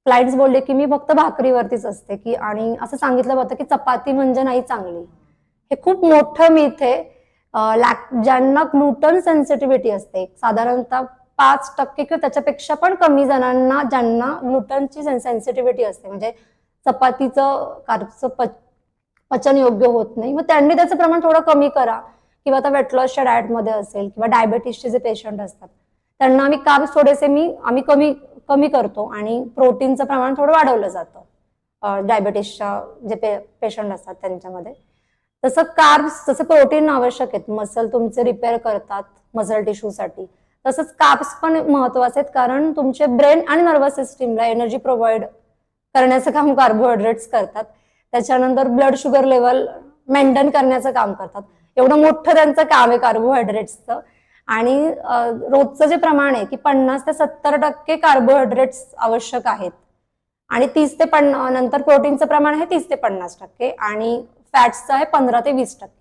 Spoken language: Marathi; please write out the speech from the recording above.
क्लायंट्स बोलले की मी फक्त भाकरीवरतीच असते की, आणि असं सांगितलं होतं की चपाती म्हणजे नाही चांगली. हे खूप मोठं मिथ आहे. ज्यांना ग्लुटन सेन्सिटिव्हिटी असते, साधारणतः 5% किंवा त्याच्यापेक्षा पण कमी जणांना ज्यांना ग्लुटनची सेन्सिटिव्हिटी असते, म्हणजे चपातीचं कार्बचं पचन योग्य होत नाही, मग त्यांनी त्याचं प्रमाण थोडं कमी करा. किंवा आता वेट लॉसच्या डाएटमध्ये असेल किंवा डायबेटीसचे जे पेशंट असतात त्यांना आम्ही कार्ब्स थोडेसे आम्ही कमी कमी करतो आणि प्रोटीनचं प्रमाण थोडं वाढवलं जातं डायबेटीसच्या जे पेशंट असतात त्यांच्यामध्ये. तसं कार्ब्स, जसं प्रोटीन आवश्यक आहेत, मसल तुमचे रिपेअर करतात मसल टिश्यूसाठी, तसंच कार्ब्स पण महत्वाचे आहेत, कारण तुमचे ब्रेन आणि नर्वस सिस्टीमला एनर्जी प्रोव्हाइड करण्याचं काम कार्बोहायड्रेट्स करतात. त्याच्यानंतर ब्लड शुगर लेवल मेंटेन करण्याचं काम करतात. एवढं मोठं त्यांचं काम आहे कार्बोहायड्रेट्सचं. आणि रोजचं जे प्रमाण आहे की 50 ते 70% कार्बोहायड्रेट्स आवश्यक आहेत, आणि 30 ते 50 नंतर प्रोटीनचं प्रमाण आहे 30 ते 50%, आणि फॅट्सचं आहे 15 ते 20%.